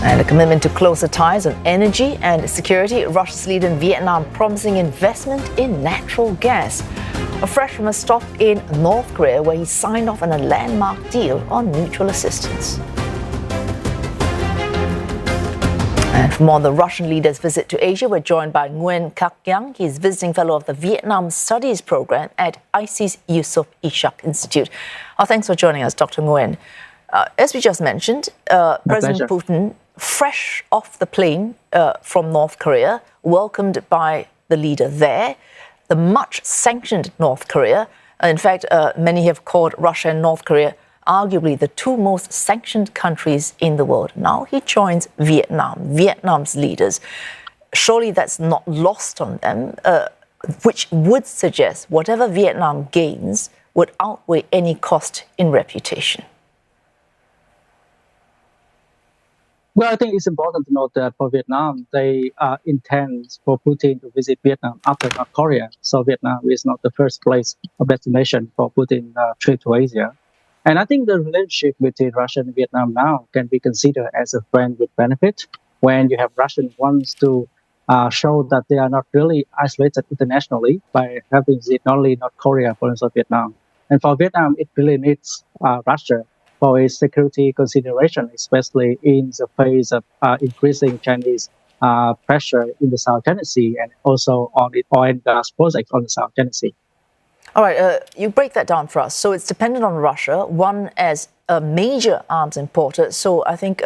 And a commitment to closer ties on energy and security. Russia's leader in Vietnam promising investment in natural gas. A fresh from a stop in North Korea, where he signed off on a landmark deal on mutual assistance. And for more on the Russian leader's visit to Asia, we're joined by Nguyen Khac Giang. He's visiting fellow of the Vietnam Studies Program at ISEAS-Yusof Ishak Institute. Thanks for joining us, Dr. Nguyen. As we just mentioned, President Putin, fresh off the plane from North Korea, welcomed by the leader there. The much-sanctioned North Korea. In fact, many have called Russia and North Korea arguably the two most sanctioned countries in the world. Now he joins Vietnam's leaders. Surely that's not lost on them, which would suggest whatever Vietnam gains would outweigh any cost in reputation. Well, I think it's important to note that for Vietnam, they intend for Putin to visit Vietnam after North Korea. So Vietnam is not the first place of destination for Putin's trip to Asia. And I think the relationship between Russia and Vietnam now can be considered as a friend with benefit, when you have Russian wants to show that they are not really isolated internationally by having visit not only North Korea, but also Vietnam. And for Vietnam, it really needs Russia for its security consideration, especially in the face of increasing Chinese pressure in the South China Sea and also on the oil and gas projects on the South China Sea. All right, you break that down for us. So it's dependent on Russia, one as a major arms importer. So I think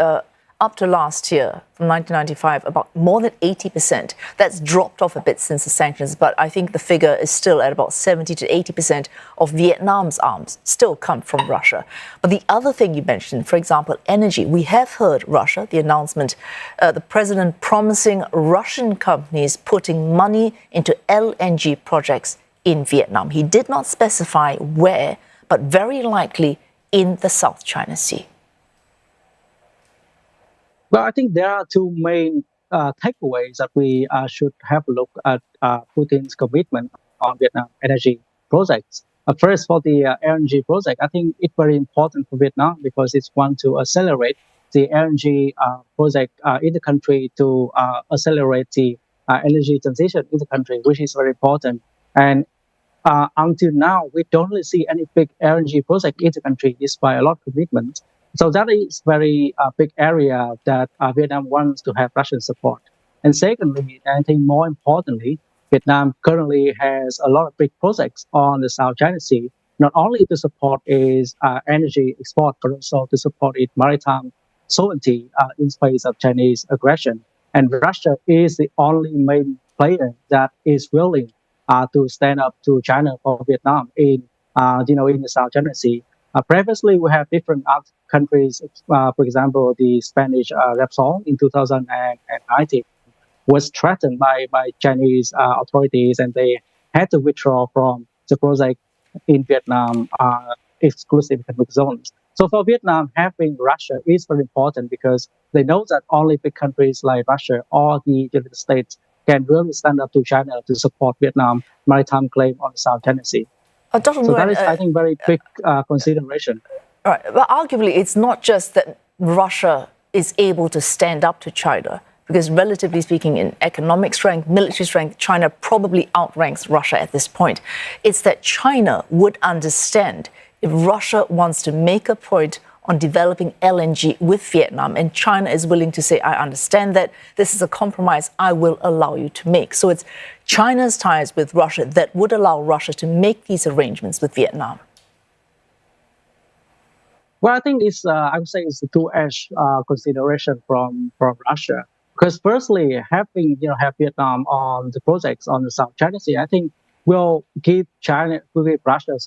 up to last year, from 1995, about more than 80%. That's dropped off a bit since the sanctions, but I think the figure is still at about 70 to 80% of Vietnam's arms still come from Russia. But the other thing you mentioned, for example, energy. We have heard Russia, the announcement, the president promising Russian companies putting money into LNG projects in Vietnam. He did not specify where, but very likely in the South China Sea. Well, I think there are two main takeaways that we should have a look at Putin's commitment on Vietnam energy projects. First, for the LNG project, I think it's very important for Vietnam because it's one to accelerate the LNG project in the country, to accelerate the energy transition in the country, which is very important. And until now, we don't really see any big LNG project in the country, despite a lot of commitment. So that is very big area that Vietnam wants to have Russian support. And secondly, I think more importantly, Vietnam currently has a lot of big projects on the South China Sea, not only to support its energy export, but also to support its maritime sovereignty in face of Chinese aggression. And Russia is the only main player that is willing to stand up to China for Vietnam in the South China Sea. Previously, we have different countries. For example, the Spanish Repsol in 2019 was threatened by Chinese authorities, and they had to withdraw from the project in Vietnam exclusive economic zones. So for Vietnam, having Russia is very important because they know that only big countries like Russia or the United States can really stand up to China to support Vietnam maritime claim on the South China Sea. Dr. So Nguyen, that is, I think, very big consideration. Right, but arguably, it's not just that Russia is able to stand up to China, because relatively speaking, in economic strength, military strength, China probably outranks Russia at this point. It's that China would understand if Russia wants to make a point on developing LNG with Vietnam, and China is willing to say, I understand that this is a compromise I will allow you to make. So it's China's ties with Russia that would allow Russia to make these arrangements with Vietnam. Well, I think I would say it's a two-edged consideration from Russia. Because firstly, have Vietnam on the projects on the South China Sea, I think will give Russia,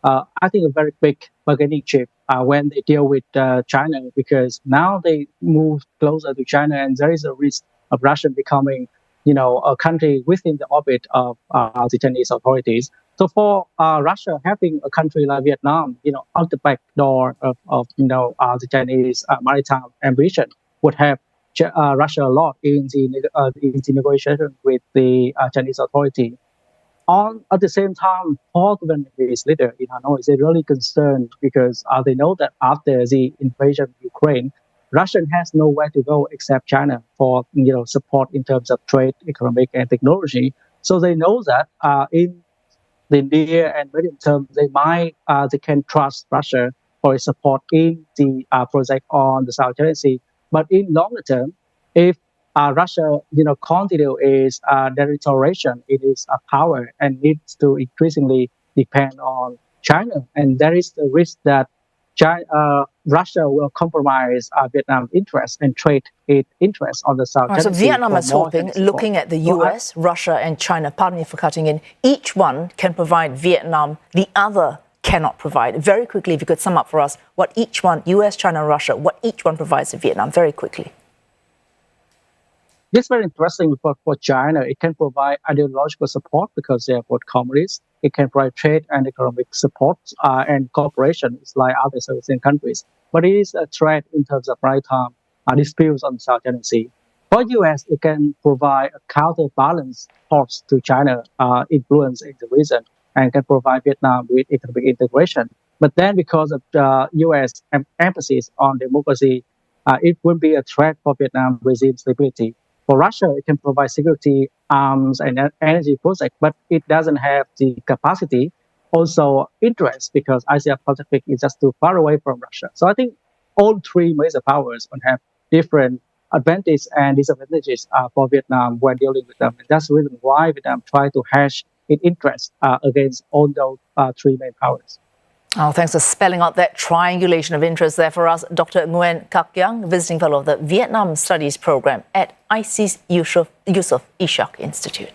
I think a very big bargaining chip when they deal with China, because now they move closer to China, and there is a risk of Russia becoming, a country within the orbit of the Chinese authorities. So for Russia, having a country like Vietnam, out the back door of the Chinese maritime ambition would help Russia a lot in the negotiation with the Chinese authority. At the same time, Paul Vietnamese leader in Hanoi is really concerned because they know that after the invasion of Ukraine, Russia has nowhere to go except China for support in terms of trade, economic, and technology. So they know that in the near and medium term, they can trust Russia for its support in the project on the South China Sea. But in longer term, if Russia, continue its deterioration in its power and needs to increasingly depend on China, and there is the risk that Russia will compromise Vietnam's interest and trade its interest on the South China Sea. So Vietnam is hoping, looking at the US, Russia, and China, pardon me for cutting in, each one can provide Vietnam, the other cannot provide. Very quickly, if you could sum up for us what each one, US, China, Russia, what each one provides to Vietnam, very quickly. This is very interesting for China. It can provide ideological support because they are both communists. It can provide trade and economic support and cooperation like other Southern countries. But it is a threat in terms of maritime disputes on the South China Sea. For U.S., it can provide a counterbalance force to China influence in the region and can provide Vietnam with economic integration. But then because of the U.S. emphasis on democracy, it will be a threat for Vietnam regime stability. For Russia, it can provide security, arms, and energy projects, but it doesn't have the capacity, also interest, because Asia-Pacific is just too far away from Russia. So I think all three major powers will have different advantages and disadvantages for Vietnam when dealing with them. And that's the reason why Vietnam tries to hedge its interest against all those three main powers. Oh, thanks for spelling out that triangulation of interest there for us. Dr. Nguyen Khac Giang, visiting fellow of the Vietnam Studies Program at ISEAS-Yusof Ishak Institute.